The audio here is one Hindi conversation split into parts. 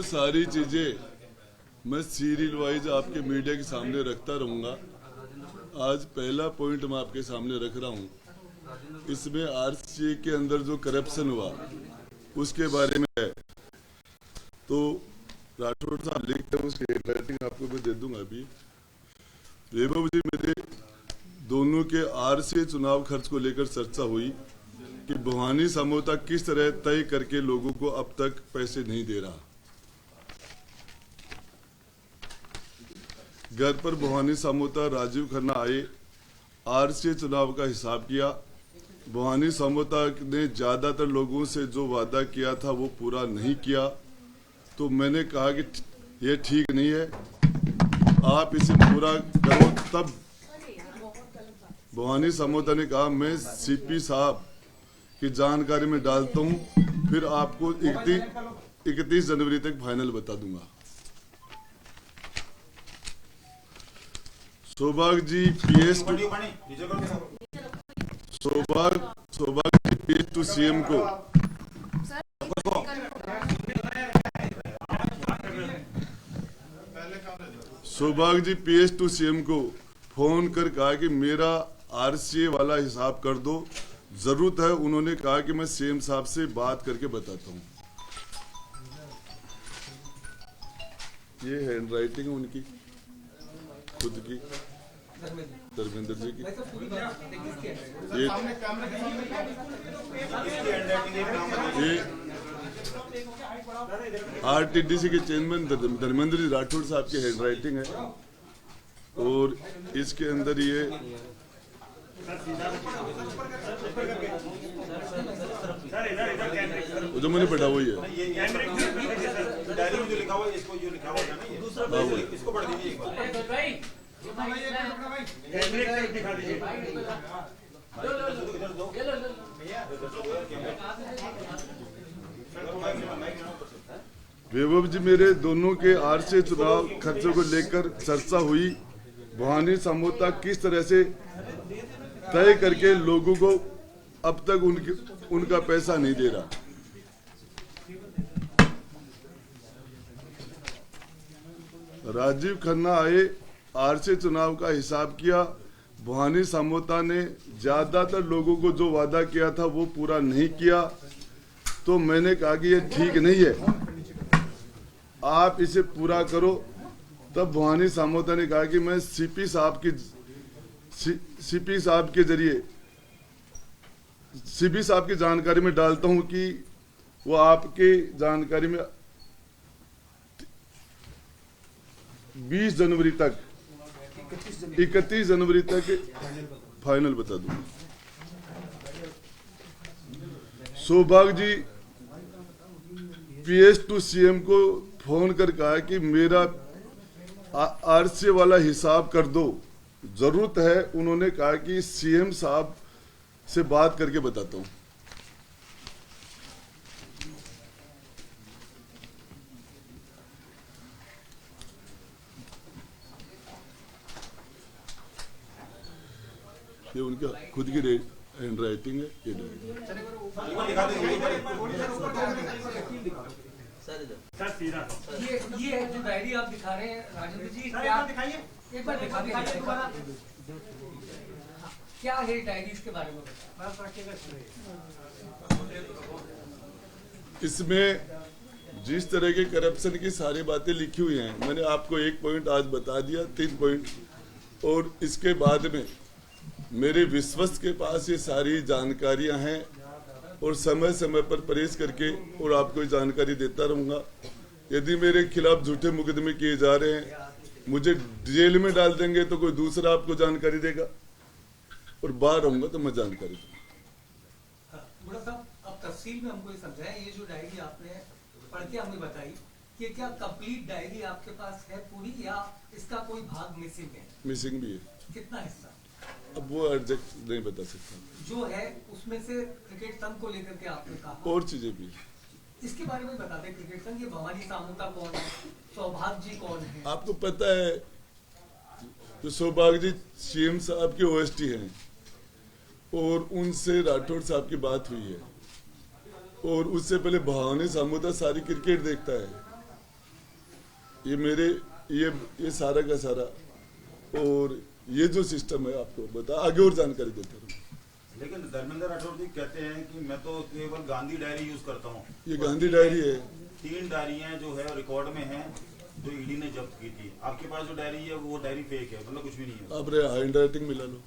सारी चीजें मैं सीरियल वाइज आपके मीडिया के सामने रखता रहूंगा। आज पहला पॉइंट मैं आपके सामने रख रहा हूं, इसमें आरसीए के अंदर जो करप्शन हुआ उसके बारे में है। तो राठौड़ साहब लिखते हैं, उसकी हैंडराइटिंग आपको मैं दे दूंगा अभी। वैभव जी, मेरे दोनों के आरसीए चुनाव खर्च को लेकर चर्चा हुई कि भवानी समझौता किस तरह तय करके लोगों को अब तक पैसे नहीं दे रहा। घर पर भवानी समझौता राजीव खन्ना आए, आरसीए चुनाव का हिसाब किया। भवानी समझौता ने ज्यादातर लोगों से जो वादा किया था वो पूरा नहीं किया। तो मैंने कहा कि ये ठीक नहीं है, आप इसे पूरा करो। तब भवानी समझौता ने कहा मैं सीपी साहब की जानकारी में डालता हूं, फिर आपको 31 जनवरी तक फाइनल बता दूंगा। सौभाग्य जी पीएस टू सीएम को फोन कर कहा कि मेरा आरसीए वाला हिसाब कर दो, जरूरत है। उन्होंने कहा कि मैं सीएम साहब से बात करके बताता हूं। ये हैंडराइटिंग है उनकी खुद की, धर्मेंद्र जी की। ये आरटीडीसी के चेयरमैन धर्मेंद्र जी राठौड़ साहब की हैंडराइटिंग है। और इसके अंदर ये जो मैंने पढ़ा वही है। वैभव जी, मेरे दोनों के आरसीए चुनाव खर्चों को लेकर चर्चा हुई। भवानी समझौता किस तरह से तय करके लोगों को अब तक उनका पैसा नहीं दे रहा। राजीव खन्ना आए, आरसीए चुनाव का हिसाब किया। भवानी समझौता ने ज्यादातर लोगों को जो वादा किया था वो पूरा नहीं किया। तो मैंने कहा कि ये ठीक नहीं है, आप इसे पूरा करो। तब भवानी समझौता ने कहा कि मैं सीपी साहब के जरिए सीपी साहब की जानकारी में डालता हूं कि वो आपके जानकारी में 31 जनवरी तक फाइनल बता दूंगा। सौभाग्य जी पीएस टू सीएम को फोन कर कहा कि मेरा आरसीए वाला हिसाब कर दो, जरूरत है। उन्होंने कहा कि सीएम साहब से बात करके बताता हूं। ये उनका खुद की हैंडराइटिंग है। ये जो डायरी आप दिखा रहे हैं राजेंद्र जी, एक बार दिखाइए क्या है डायरी, इसके बारे में इसमें जिस तरह के करप्शन की सारी बातें लिखी हुई हैं, मैंने आपको एक पॉइंट आज बता दिया, 3 पॉइंट। और इसके बाद में मेरे विश्वस्त के पास ये सारी जानकारियां हैं और समय समय पर परहेज करके और आपको जानकारी देता रहूंगा। यदि मेरे खिलाफ झूठे मुकदमे किए जा रहे हैं, मुझे जेल में डाल देंगे तो कोई दूसरा आपको जानकारी देगा, और बाहर रहूंगा तो मैं जानकारी दूंगा। बड़ा साहब, अब तफसील में हमको ये समझाएं, ये जो डायरी आपने पढ़ के हमें बताई, कि क्या कंप्लीट डायरी आपके पास है पूरी, या इसका कोई भाग मिसिंग है? मिसिंग भी है। कितना हिस्सा? अब वो एग्जैक्ट नहीं बता सकता। जो है उसमें से क्रिकेट संघ को लेकर के आपने कहा, और चीजें भी। इसके बारे में बता दें। क्रिकेट संघ, ये भवानी समझौता कौन है, सौभाग्य जी कौन है? आपको पता है, जो सौभाग्य जी सीएम साहब के ओएसटी हैं, और उनसे राठौड़ साहब की बात हुई है। और उससे पहले भवानी समझौता सारी क्रिकेट देखता है, ये मेरे ये सारा का सारा, और ये जो सिस्टम है आपको बता, आगे और जानकारी देता हूँ। लेकिन धर्मेंद्र राठौर जी कहते हैं कि मैं तो केवल गांधी डायरी यूज करता हूँ। ये गांधी डायरी है। 3 डायरियां जो है रिकॉर्ड में हैं, जो ईडी ने जब्त की थी। आपके पास जो डायरी है वो डायरी फेक है, मतलब कुछ भी नहीं है। आप हैंड राइटिंग मिला लो।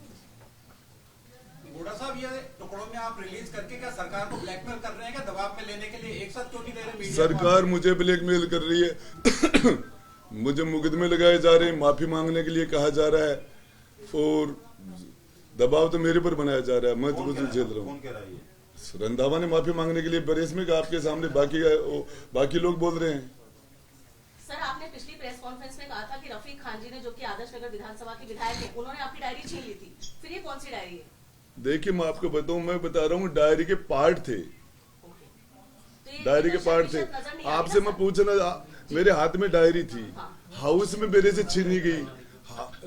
बूढ़ा साहब, ये टुकड़ों में आप रिलीज करके क्या सरकार को ब्लैकमेल कर रहे हैं, क्या दबाव में लेने के लिए एक साथ क्यों नहीं दे रहे मीडिया को? सरकार मुझे ब्लैकमेल कर रही है। मुझे मुकदमे लगाए जा रहे हैं, माफी मांगने के लिए कहा जा रहा है, और दबाव तो मेरे पर बनाया जा रहा है। मैं तो कुछ झेल रहा हूँ। कौन कह रहा है ये? रंधावा ने माफी मांगने के लिए बरेस में कहा, आपके सामने बाकी लोग बोल रहे हैं। सर, आपने पिछली प्रेस कॉन्फ्रेंस में कहा था कि रफीक खान जी ने, जो कि आदर्श नगर विधानसभा के विधायक हैं, उन्होंने आपकी डायरी छीन ली थी। फिर ये कौन सी डायरी है? देखिए, मैं आपको बताऊं, मैं बता रहा हूँ, डायरी के पार्ट थे। तो डायरी के पार्ट थे। आपसे मैं पूछना, मेरे हाथ में डायरी थी, हाउस में मेरे से छीनी गई।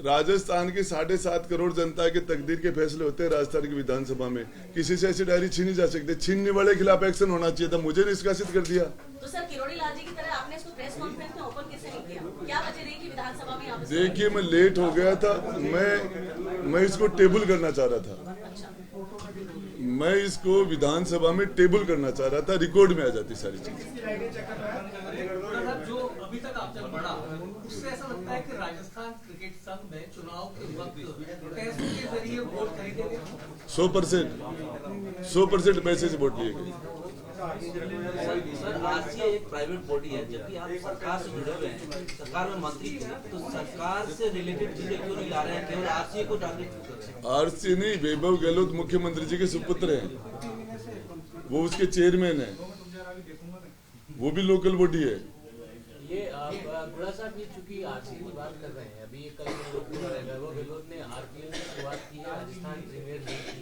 राजस्थान की 7.5 करोड़ जनता के तकदीर के फैसले होते हैं राजस्थान की विधानसभा में। किसी से ऐसी डायरी छीनी जा सकती है? छीनने वाले के खिलाफ एक्शन होना चाहिए था, मुझे निष्कासित कर दिया। तो सर, किरोड़ी लाल जी की तरह आपने इसको प्रेस कॉन्फ्रेंस में ओपन कैसे नहीं किया? क्या वजह रही कि विधानसभा में आप? देखिए, मैं लेट हो गया था। मैं इसको टेबल करना चाह रहा था। अच्छा। मैं इसको विधानसभा में टेबल करना चाह रहा था, रिकॉर्ड में आ जाती सारी चीजें। जो अभी तक आपने पढ़ा, उससे ऐसा लगता है कि राजस्थान क्रिकेट संघ में चुनाव के वक्त पैसों के जरिए वोट खरीदे गए। 100% पैसे से वोट लिए गए। सर, आरसीआई एक प्राइवेट बॉडी है, जबकि आप सरकार से जुड़े हुए हैं, सरकार में मंत्री थे, तो सरकार से रिलेटेड चीजें क्यों नहीं ला रहे हैं, केवल आरसीआई को टारगेट क्यों कर रहे हैं? आरसी नहीं, वैभव गहलोत मुख्यमंत्री जी के सुपुत्र हैं, वो उसके चेयरमैन है, वो भी लोकल बॉडी है। ये गुड़ा साहब, ये चूंकि आरसीआई की बात कर रहे हैं, अभी ये कल वैभव गहलोत ने आरपीएल की शुरुआत की है, राजस्थान प्रीमियर लीग की।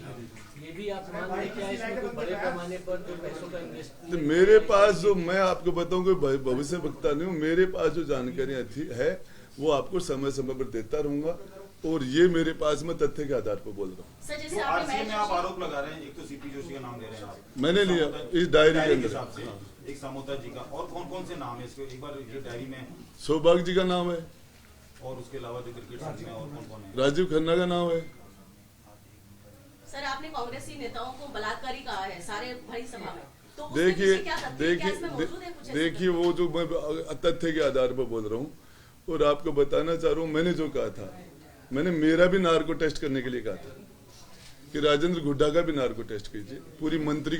ये भी आप मान रहे क्या इसमें कोई बड़े पैमाने पर जो पैसों का इन्वेस्ट? तो मेरे पास जो, मैं आपको बताऊं, कोई भविष्य वक्ता नहीं हूँ, मेरे पास जो जानकारियां थी है वो आपको समय समय पर देता रहूंगा, और ये मेरे पास मैं तथ्य के आधार पर बोल रहा हूँ। सर, जैसे तो आपने आरसीआई में मैच आप आरोप लगा रहे हैं, एक तो सीपी जोशी का नाम ले रहे हैं आप, मैंने लिया इस डायरी के अंदर, हिसाब से एक समोता जी का, और कौन कौन से नाम है इसके? एक बार ये डायरी में सौभाग्य जी का नाम है, और उसके अलावा जो क्रिकेट संघ में और कौन कौन है? राजीव खन्ना का नाम है। सर, आपने कांग्रेसी नेताओं को बलात्कारी कहा है सारे भरी सभा में, तो उसके देखिए पीछे क्या तथ्य है? क्या इसमें मौजूद है कुछ ऐसा? देखिए, वो जो मैं तथ्य के आधार पर बोल रहा हूँ, और आपको बताना चाह रहा हूँ, मैंने जो कहा था, मैंने मेरा भी नार्को टेस्ट करने के लिए कहा था कि राजेंद्र गुड्डा का भी नार्को टेस्ट कीजिए, पूरी मंत्री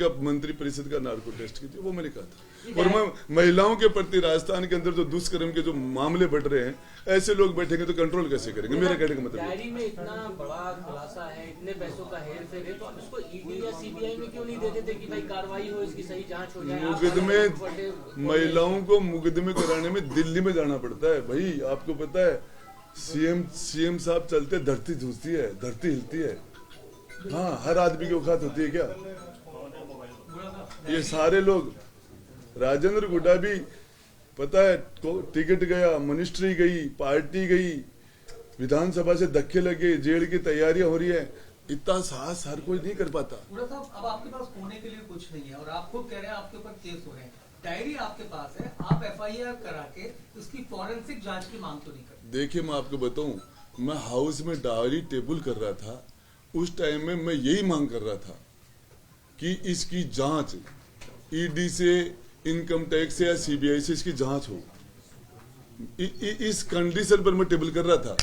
परिषद का नार्को टेस्ट कीजिए, वो मैंने कहा था। और मैं महिलाओं के प्रति राजस्थान के अंदर जो दुष्कर्म के जो मामले बढ़ रहे हैं, ऐसे लोग बैठेंगे तो कंट्रोल कैसे करेंगे? मेरा कहने का मतलब है। डायरी में इतना बड़ा खुलासा है, इतने पैसों का हेर फेर है, तो आप इसको ईडी या सीबीआई में क्यों नहीं दे देते कि भाई कार्रवाई हो, इसकी सही जांच हो जाए? मुकदमे, महिलाओं को मुकदमे कराने में दिल्ली में जाना पड़ता है भाई। आपको पता है, सीएम साहब चलते धरती धूसती है, धरती हिलती है। हाँ, हर आदमी की औकात होती है क्या? ये सारे लोग, राजेंद्र गुड्डा भी पता है, टिकट गया, मिनिस्ट्री गई, पार्टी गई, विधानसभा से धक्के लगे, जेल की तैयारियां हो रही है, इतना साहस हर कोई नहीं कर पाता। गुड़ा साहब, अब आपके पास होने के लिए कुछ नहीं है, और आप खुद कह रहे हैं आपके ऊपर केस हो रहे हैं, डायरी आपके पास है, आप एफआईआर करा के उसकी फॉरेंसिक जांच की मांग तो नहीं करते? देखिए, मैं आपको बताऊं, मैं हाउस में डायरी टेबल कर रहा था, उस टाइम में मैं यही मांग कर रहा था कि इसकी जांच ईडी से, इनकम टैक्स से या सीबीआई से इसकी जांच हो। इस कंडीशन पर मैं टेबल कर रहा था,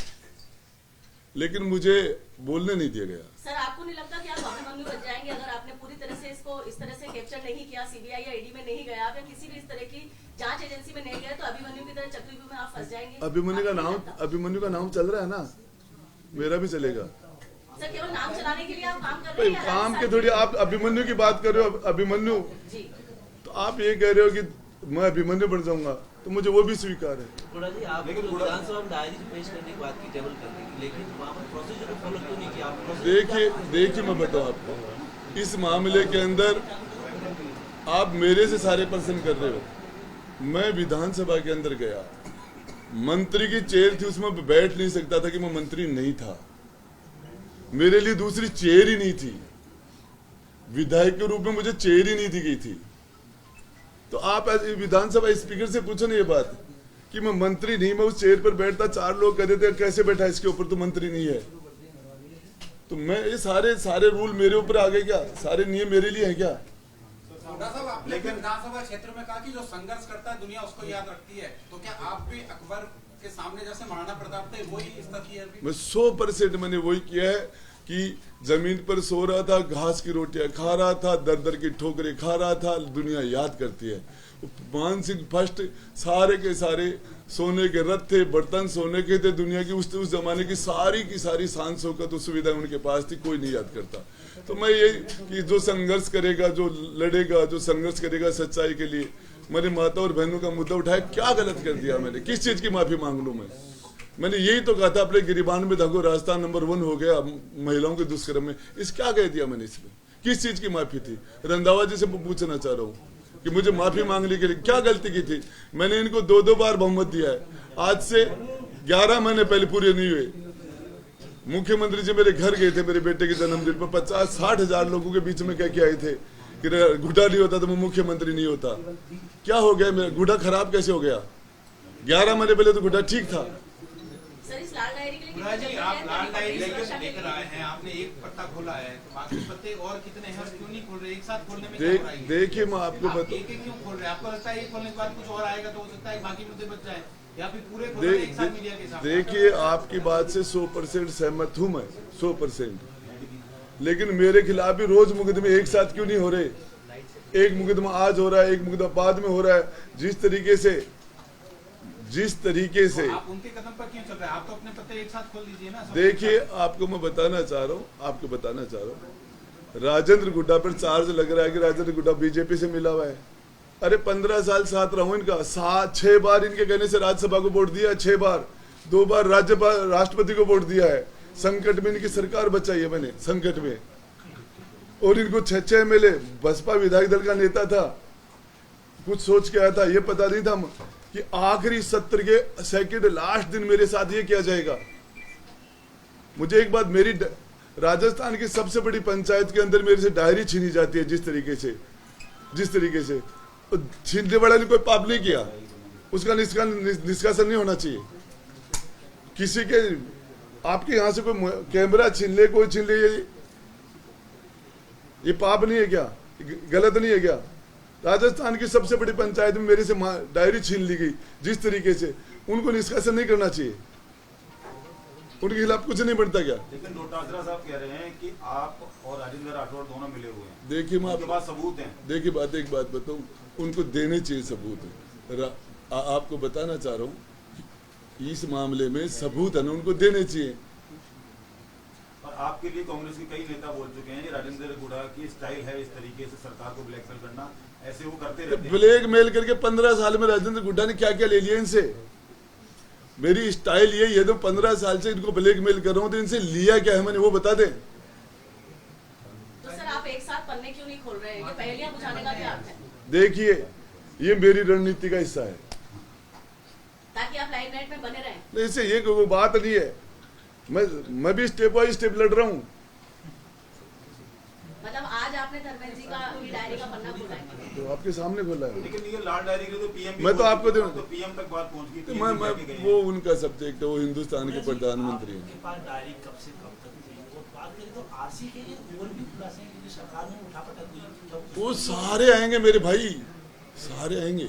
लेकिन मुझे बोलने नहीं दिया गया। सर, आपको नहीं लगता कि आप अभिमन्यु बच जाएंगे अगर आपने पूरी तरह से इसको इस तरह से कैप्चर नहीं किया, सीबीआई या ईडी में नहीं गया, या किसी भी इस तरह की जांच एजेंसी में नहीं गए, तो अभिमन्यु की तरह चक्रव्यूह में आप फंस जाएंगे? अभिमन्यु का नाम चल रहा है ना, मेरा भी चलेगा। सर, केवल नाम चलाने के लिए आप काम कर रहे हैं? काम के थोड़ी, आप अभिमन्यु की बात कर रहे हो, अभिमन्यु जी, तो आप ये कह रहे हो कि मैं अभिमन्यु बन जाऊंगा, तो मुझे वो भी स्वीकार है। गुड़ा जी, आप विधानसभा में डायरी पेश करने की बात की, टेबल करने की, लेकिन वहाँ पर प्रोसीजर को फॉलो क्यों नहीं किया? देखिए, मैं बताऊं आपको, इस मामले के अंदर आप मेरे से सारे प्रश्न कर रहे हो। मैं विधानसभा के अंदर गया, मंत्री की चेयर थी, उसमें बैठ नहीं सकता था कि मैं मंत्री नहीं था, मेरे लिए दूसरी चेयर ही नहीं थी, विधायक के रूप में मुझे चेयर ही नहीं दी गई थी। तो आप विधानसभा स्पीकर से पूछो ना ये बात कि मैं मंत्री नहीं, मैं उस चेयर पर बैठता, 4 लोग कहते थे कैसे बैठा इसके ऊपर, तो मंत्री नहीं है। तो मैं ये सारे रूल मेरे ऊपर आ गए क्या? सारे नियम मेरे लिए हैं क्या? हुड्डा साहब, आपने विधानसभा क्षेत्र में कहा कि जो संघर्ष करता है दुनिया उसको याद रखती है, तो क्या आप भी अकबर के सामने जैसे महाराणा प्रताप थे वही स्थिति है? मैं 100% मैंने वही किया है कि जमीन पर सो रहा था, घास की रोटियां खा रहा था, दर दर की ठोकरें खा रहा था, दुनिया याद करती है। मान सिंह फर्स्ट सारे के सारे सोने के रथ थे, बर्तन सोने के थे, दुनिया की उस जमाने की सारी शान शौकत सुविधा उनके पास थी, कोई नहीं याद करता। तो मैं ये कि जो संघर्ष करेगा, जो लड़ेगा, जो संघर्ष करेगा सच्चाई के लिए, मैंने माता और बहनों का मुद्दा उठाया, क्या गलत कर दिया मैंने? किस चीज की माफी मांग लूं मैं? मैंने यही तो कहा था अपने गिरिबान में देखो राजस्थान नंबर 1 हो गया महिलाओं के दुष्कर्म में, इस क्या कह दिया मैंने इसमें? किस चीज की माफी थी? रंधावा जी से पूछना चाह रहा हूँ कि मुझे माफी मांगने के लिए क्या गलती की थी? मैंने इनको 2-2 बार बहुमत दिया है, आज से 11 महीने पहले पूरे नहीं हुए। मुख्यमंत्री जी मेरे घर गए थे मेरे बेटे के जन्मदिन पर, 50-60 हजार लोगों के बीच में कह के आए थे कि गुड्डा नहीं होता तो मैं मुख्यमंत्री नहीं होता। क्या हो गया? मेरा गुड्डा खराब कैसे हो गया? 11 महीने पहले तो गुड्डा ठीक था। सर, इस लाल डायरी के लिए हुड्डा जी, आप लाल डायरी लेकर आए हैं, आपने एक पत्ता खोला है, तो बाकी पत्ते और कितने हैं, क्यों नहीं खोल रहे? एक साथ खोलने में क्या बुराई है? देखिए मैं आपको आप बता, एक क्यों खोल रहे हैं? आपको लगता है एक खोलने के बाद कुछ और आएगा तो हो सकता है बाकी मुद्दे बच जाए, या फिर पूरे खोल रहे हैं एक साथ मीडिया के सामने? देखिए आपकी बात से 100% सहमत हूँ मैं, 100%। लेकिन मेरे खिलाफ भी रोज मुकदमे एक साथ क्यों नहीं हो रहे? एक मुकदमा आज हो रहा है, एक मुकदमा बाद में हो रहा है। जिस तरीके से तो आप उनके कदम पर क्यों चल रहे हैं? आप तो अपने पत्ते एक साथ खोल दीजिए ना। देखिए आपको मैं बताना चाह रहा हूँ, राजेंद्र गुड्डा पर चार्ज लग रहा है कि राजेंद्र गुड्डा बीजेपी से मिला हुआ है। अरे 15 साल साथ रहा हूं इनका, 6 बार इनके कहने से राज्यसभा को वोट दिया है, 6 बार, 2 बार राष्ट्रपति को वोट दिया है। संकट में इनकी सरकार बचाई है मैंने, संकट में। और इनको 6 मिले। बसपा विधायक दल का नेता था, कुछ सोच के आया था, ये पता नहीं था कि आखिरी सत्र के सेकंड लास्ट दिन मेरे साथ ये किया जाएगा। मुझे एक बात, मेरी राजस्थान की सबसे बड़ी पंचायत के अंदर मेरे से डायरी छीनी जाती है जिस तरीके से छीनने वाले ने कोई पाप नहीं किया, उसका निष्कासन नहीं होना चाहिए। किसी के आपके यहाँ से कोई कैमरा छीन ले, कोई छीन ले, ये पाप नहीं है क्या? गलत नहीं है क्या? राजस्थान की सबसे बड़ी पंचायत में मेरे से डायरी छीन ली गई जिस तरीके से, उनको निष्कासन नहीं करना चाहिए? उनके खिलाफ कुछ नहीं बनता क्या? लेकिन डोटासरा साहब कह रहे हैं कि आप और राजेंद्र राठौड़ दोनों मिले हुए हैं। देखिए मैं आपके पास सबूत हैं। देखिए एक बात बताऊं, उनको देने चाहिए सबूत। आपको बताना चाह रहा हूं इस मामले में सबूत है ना, उनको देने चाहिए। और आपके लिए कांग्रेस के कई नेता बोल चुके हैं राजेंद्र गुड़ा की स्टाइल है इस तरीके से सरकार को ब्लैकमेल करना, ऐसे वो करते रहते हैं। ब्लैकमेल करके 15 साल में राजेंद्र गुड्डा ने क्या क्या ले लिया इनसे? मेरी स्टाइल यही है, तो 15 साल से इनको ब्लैकमेल कर रहा हूं, तो इनसे लिया क्या है मैंने, वो बता दे। तो सर आप एक साथ पन्ने क्यों नहीं खोल रहे हैं? ये पहेलियां बुझाने का क्या अर्थ है? देखिए ये मेरी रणनीति का हिस्सा है, ताकि आप लाइमलाइट में बने रहें। नहीं इससे ये कोई बात नहीं है। मैं भी स्टेप बाय स्टेप लड़ रहा हूँ। मतलब आज आपने धर्मेंद्र जी का डायरी का पन्ना खोला है? तो आपके सामने खोला है। लेकिन ये लाल डायरी के तो पीएम, मैं तो आपको तो पीएम तक बात पहुंच गई। तो मैं वो उनका सब्जेक्ट है, वो हिंदुस्तान के प्रधानमंत्री हैं। आपके पास डायरी कब से कब तक थी? और बात करें तो आरसी के लिए और भी खुलासे हैं कि सरकार ने उठापटक हुई, वो सारे आएंगे मेरे भाई, सारे आएंगे।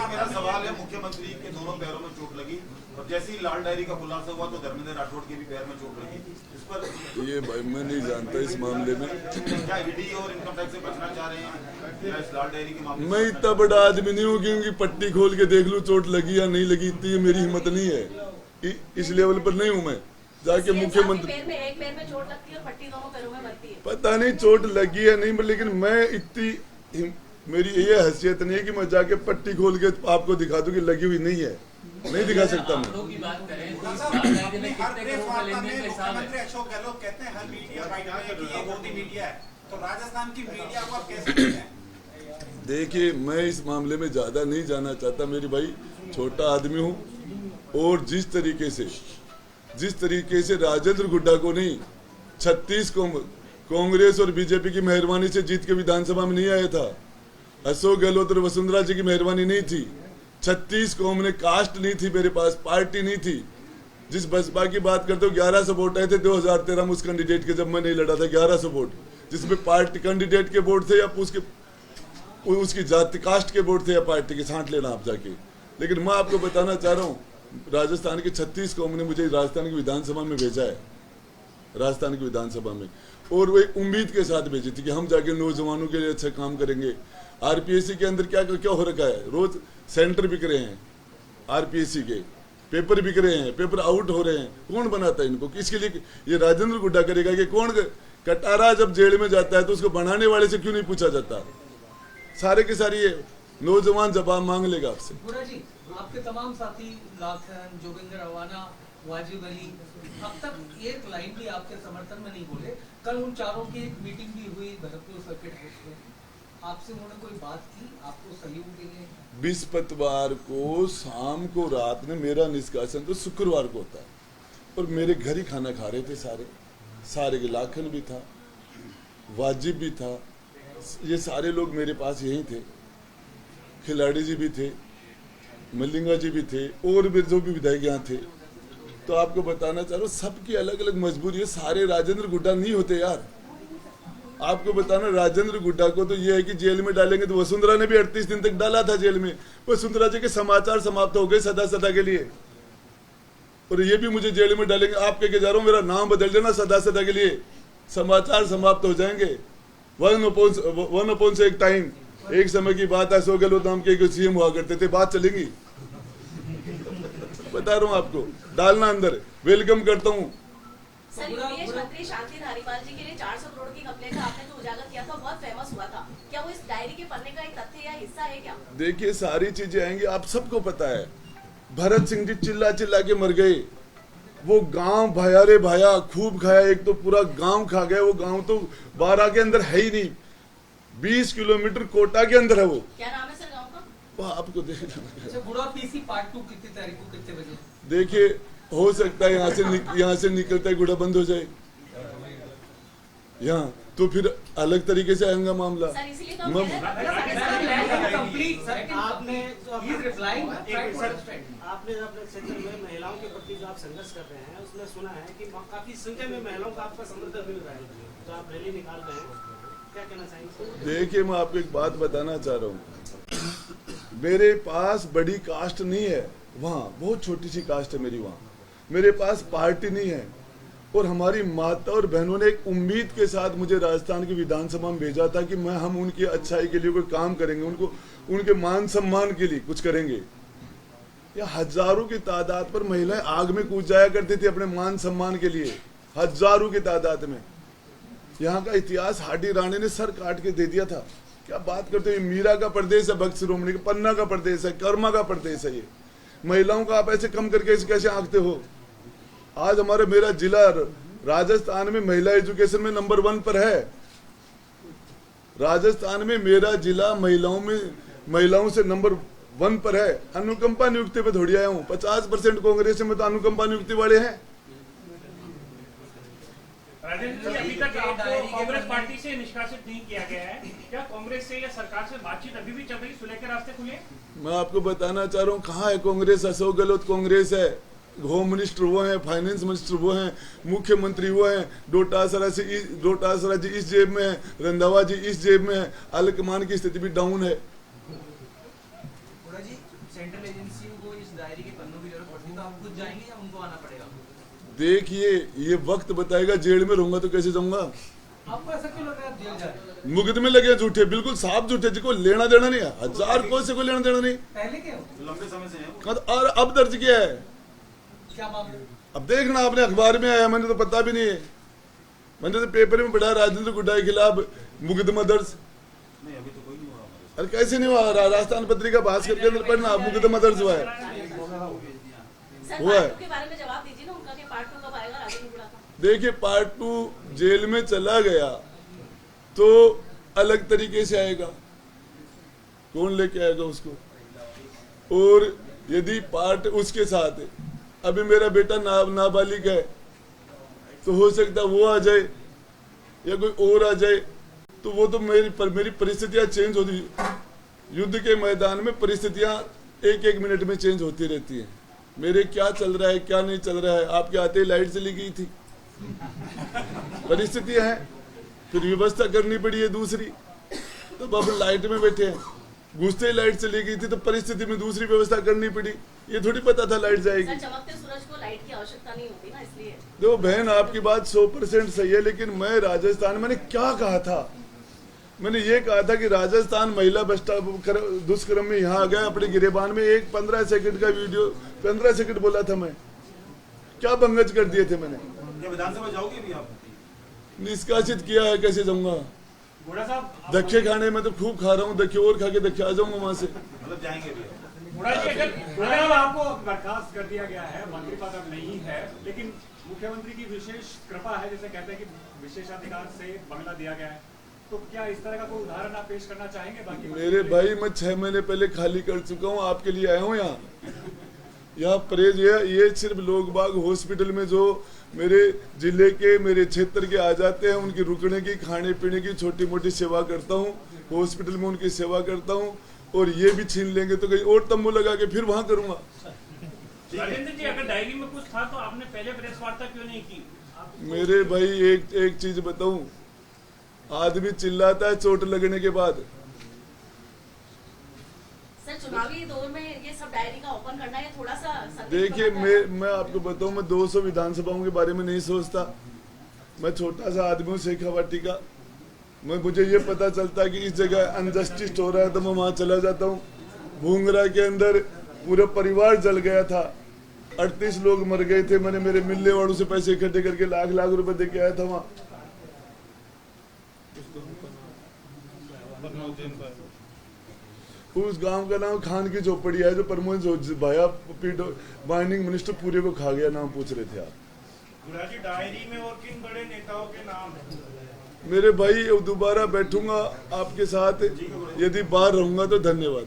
मेरा सवाल है, मुख्यमंत्री के दोनों पैरों में चोट लगी और जैसे ही लाल डायरी का खुलासा हुआ तो धर्मेंद्र राठौड़ के भी पैर में चोट लगी। इस पर ये भाई मैं नहीं जानता इस मामले में। क्या ईडी और इनकम टैक्स से बचना चाह रहे हैं या इस लाल डायरी के मामले? मैं इतना बड़ा आदमी नहीं हूँ कि उनकी पट्टी खोल के देख लूं चोट लगी या नहीं लगी, इतनी मेरी हिम्मत नहीं है। इस लेवल पर नहीं हूँ मैं जाके मुख्यमंत्री। एक पैर में चोट लगती है और पट्टी दोनों पैरों में बनती है। पता नहीं चोट लगी है नहीं, लेकिन मैं इतनी मेरी ये हैसियत नहीं है कि मैं जाके पट्टी खोल के आपको दिखा दूं कि लगी हुई नहीं है, नहीं दिखा सकता मैं। आंकड़ों की बात करें तो इस हर लाल डायरी में प्रेस कितने करोड़ का वार्ता लेन में देन का हिसाब मुख्यमंत्री है? अशोक गहलोत कहते हैं हर मीडिया बाइट में कि ये मोदी मीडिया है, तो राजस्थान की मीडिया को आप कैसे देखते हैं? देखिए मैं इस मामले में ज्यादा नहीं जाना चाहता, मेरी भाई छोटा आदमी हूँ। और जिस तरीके से राजेंद्र गुड्डा को नहीं 36 को कांग्रेस और बीजेपी की मेहरबानी से जीत के विधानसभा में नहीं आया था, अशोक गहलोत और वसुंधरा जी की मेहरबानी नहीं थी। 36 कौम ने, कास्ट नहीं थी मेरे पास, पार्टी नहीं थी। जिस बसपा की बात करते हो 1100 वोट आए थे 2013 में उस कैंडिडेट के, जब मैं नहीं लड़ा था 1100 वोट, जिसमें पार्टी कैंडिडेट के वोट थे या उसकी जाति कास्ट के वोट थे या पार्टी के, छांट लेना आप जाके। लेकिन मैं आपको बताना चाह रहा हूँ, राजस्थान की 36 कौम ने मुझे राजस्थान की विधानसभा में भेजा है, राजस्थान की विधानसभा में, और वो एक उम्मीद के साथ भेजी थी कि हम जाके नौजवानों के लिए अच्छा काम करेंगे। आरपीएससी के अंदर क्या क्या हो रखा है, रोज सेंटर बिक रहे हैं, आरपीएससी के पेपर बिक रहे हैं, पेपर आउट हो रहे हैं। कौन बनाता है इनको, किसके लिए? ये राजेंद्र गुड्डा करेगा कि कौन? कटारा जब जेल में जाता है तो उसको बनाने वाले से क्यों नहीं पूछा जाता? सारे के सारे ये नौजवान जवाब मांग लेगा आपसे। बुरा जी, आपके तमाम साथी लाखन, जोगिंदर अवाना, वाजिब अली, अब तक एक लाइन भी आपके समर्थन में नहीं बोले। कल उन चारों की एक मीटिंग भी हुई भरतपुर सर्किट हाउस में, आपसे उन्होंने कोई बात की आपको सहयोग के लिए? बृहस्पतिवार को शाम को रात में मेरा निष्कासन तो शुक्रवार को होता है, और मेरे घर ही खाना खा रहे थे सारे के, लाखन भी था, वाजिब भी था, ये सारे लोग मेरे पास यहीं थे, खिलाड़ी जी भी थे, मल्लिंगा जी भी थे, और भी जो भी विधायक यहाँ थे। तो आपको बताना चाह रहा हूँ, सबकी अलग अलग मजबूरी है। सारे राजेंद्र गुड्डा नहीं होते यार। आपको बताना, राजेंद्र गुड्डा को तो ये है कि जेल में डालेंगे, तो वसुंधरा ने भी 38 दिन तक डाला था जेल में। वसुंधरा जी के समाचार समाप्त हो गए सदा सदा के लिए, और ये भी मुझे जेल में डालेंगे। आप कह के जा रहा हूँ मेरा नाम बदल देना सदा सदा के लिए, समाचार समाप्त हो जाएंगे। वन अपॉन से एक टाइम, एक समय की बात है, अशोक गहलोत नाम के सीएम हुआ करते थे, बात चलेंगी। बता रहा हूँ आपको, डालना अंदर, वेलकम करता हूँ। सर, विदेश मंत्री शांति धारीवाल जी के लिए 400 करोड़ की कंप्लेंट का आपने जो उजागर किया था, बहुत फेमस हुआ था। क्या वो इस डायरी के पन्ने का एक तथ्य या हिस्सा है क्या? देखिए, सारी चीजें आएंगी, आप सबको पता है। भरत सिंह जी चिल्ला चिल्ला के मर गए, वो गांव भाया रे भाया, खूब खाया, एक तो पूरा गांव खा गया। वो गांव तो 12 के अंदर है ही नहीं, 20 किलोमीटर कोटा के अंदर है वो। क्या नाम है सर गाँव का? वो आपको देखना। अच्छा, बुरा पीसी पार्ट 2 कितनी तारीख को, कितने बजे? देखिए, हो सकता है यहाँ से निकलता है गुड़ा बंद हो जाए यहाँ, तो फिर अलग तरीके से आएगा मामला। सर, इसीलिए तो हम कह रहे हैं आपने अपने क्षेत्र में महिलाओं के प्रति जो आप संघर्ष कर रहे हैं, उसमें सुना है कि काफी संख्या में महिलाओं का आपका समर्थन मिल रहा है, तो आप रैली निकाल रहे हैं, क्या कहना चाहेंगे? देखिए, मैं आपको एक बात बताना चाह रहा हूँ, मेरे पास बड़ी कास्ट नहीं है, वहाँ बहुत छोटी सी कास्ट है मेरी, वहाँ मेरे पास पार्टी नहीं है। और हमारी माता और बहनों ने एक उम्मीद के साथ मुझे राजस्थान की विधानसभा में भेजा था कि हम उनकी अच्छाई के लिए कोई काम करेंगे, उनको उनके मान सम्मान के लिए कुछ करेंगे। या हजारों की तादाद पर महिलाएं आग में कूद जाया करती थी अपने मान सम्मान के लिए, हजारों की तादाद में। यहाँ का इतिहास हाडी राणी ने सर काट के दे दिया था। क्या बात करते हैं, मीरा का प्रदेश है, भक्त शिरोमणि का, पन्ना का प्रदेश है, कर्मा का प्रदेश है। ये महिलाओं का आप ऐसे कम करके कैसे आंकते हो? आज हमारे मेरा जिला राजस्थान में महिला एजुकेशन में नंबर 1 पर है। राजस्थान में मेरा जिला महिलाओं से नंबर 1 पर है। अनुकंपा नियुक्ति पे थोड़ी आया हूँ, 50% कांग्रेस में तो अनुकंपा नियुक्ति वाले हैं। राजेंद्र जी, अभी तक आपको कांग्रेस पार्टी से निष्कासित नहीं किया गया है, क्या कांग्रेस से या सरकार से बातचीत अभी भी चल रही, सुलह के रास्ते खुले? मैं आपको बताना चाह रहा हूँ, कहाँ है कांग्रेस? अशोक गहलोत कांग्रेस है, होम मिनिस्टर वो हैं, फाइनेंस मिनिस्टर वो हैं, मुख्यमंत्री वो हैं, डोटासरा जी इस जेब में है, रंधावा जी इस जेब में है, आलकमान की स्थिति भी डाउन है। जी, सेंट्रल एजेंसी को इस डायरी के पन्नों की जरूरत पड़ती है, तो आप खुद जाएंगे या उनको आना पड़ेगा? देखिए, ये वक्त बताएगा। जेल में रहूंगा तो कैसे जाऊंगा? आपको ऐसा क्यों लग रहा है आप जेल जा रहे हैं? मुकदमे लगे झूठे, बिल्कुल साफ झूठे, जिसको लेना देना नहीं है, 1000 कोई से कोई लेना देना नहीं। पहले क्या लंबे समय से है और अब दर्ज किया है। क्या मामला? अब देखना, आपने अखबार में आया, मैंने तो पता भी नहीं है, मैंने तो पेपर में पढ़ा राजेंद्र गुड्डा के खिलाफ मुकदमा दर्ज। नहीं, अभी तो कोई नहीं हुआ। अरे कैसे नहीं हुआ? राजस्थान पत्रिका भास्कर के अंदर पढ़ना, मुकदमा दर्ज हुआ है। हुआ है। के बारे में जवाब दीजिए ना, उनका कि पार्ट 2 कब आएगा राजेंद्र गुड्डा का? देखिए, पार्ट 2 जेल में चला गया तो अलग तरीके से आएगा, कौन लेके आएगा उसको? और यदि पार्ट उसके साथ है, अभी मेरा बेटा नाबालिग है, तो हो सकता वो आ जाए या कोई और आ जाए, तो वो तो मेरी परिस्थितियां चेंज युद्ध के मैदान में परिस्थितियां एक एक मिनट में चेंज होती रहती हैं। मेरे क्या चल रहा है क्या नहीं चल रहा है, आपके आते ही लाइट चली गई थी, परिस्थितियां हैं, फिर व्यवस्था करनी पड़ी है दूसरी, तो अब लाइट में बैठे हैं, घुसते ही लाइट चली गई थी तो परिस्थिति में दूसरी व्यवस्था करनी पड़ी, ये थोड़ी पता था लाइट जाएगी। चमकते सूरज को लाइट की आवश्यकता नहीं होती ना, इसलिए। देखो बहन, आपकी बात 100% सही है, लेकिन मैं राजस्थान, मैंने क्या कहा था, मैंने ये कहा था कि राजस्थान महिला दुष्कर्म में यहाँ आ गया अपने गिरेबान में, एक 15 सेकंड का वीडियो, 15 सेकंड बोला था मैं, क्या भंगज कर दिए थे मैंने। विधानसभा जाओगे भी आप? निष्कासित किया है, कैसे जाऊंगा? घोड़ा साहब धक्के खाने में तो खूब खा रहा हूँ, धक्के और खा के धक्के आ जाऊंगा वहां से। मतलब जाएंगे भी? घोड़ा जी, अगर आपको बर्खास्त कर दिया गया है, मंत्री पद अब नहीं है, लेकिन मुख्यमंत्री की विशेष कृपा है, जैसे कहते हैं कि विशेषाधिकार से बंगला दिया गया है, तो क्या इस तरह का कोई उदाहरण आप पेश करना चाहेंगे? बाकी मेरे भाई, मैं 6 महीने पहले खाली कर चुका हूँ, आपके लिए आया हूँ यहाँ परहेज। ये सिर्फ लोग बाग हॉस्पिटल में जो मेरे जिले के, मेरे क्षेत्र के आ जाते हैं, उनकी रुकने की, खाने पीने की छोटी मोटी सेवा करता हूँ, हॉस्पिटल में उनकी सेवा करता हूँ, और ये भी छीन लेंगे तो कहीं और तंबू लगा के फिर वहां करूंगा। राजेंद्र जी, अगर डायरी में कुछ था तो आपने पहले प्रेस वार्ता क्यों नहीं की? मेरे भाई, एक चीज बताऊं, आदमी चिल्लाता है चोट लगने के बाद। सर, चुनावी दौर में ये सब डायरी का ओपन करना, ये थोड़ा सा देखिए, मैं आपको बताऊं, मैं 200 विधानसभाओं के बारे में नहीं सोचता, मैं छोटा सा आदमी हूँ शेखावाटी का। मुझे ये पता चलता है कि इस जगह अनजस्टिस हो रहा है तो मैं वहां चला जाता हूँ। भूंगरा के अंदर पूरा परिवार जल गया था, 38 लोग मर गए थे, मैंने मेरे मिलने वालों से पैसे इकट्ठे करके लाख लाख रुपए दे के आया था वहां। उस गांव का नाम खान की झोपड़ी है, जो प्रमोद भाया माइनिंग मिनिस्टर पूरे को खा गया, नाम पूछ रहे थे आप। डायरी में और किन बड़े नेताओं के नाम है? मेरे भाई, दोबारा बैठूंगा आपके साथ, यदि बाहर रहूंगा तो। धन्यवाद।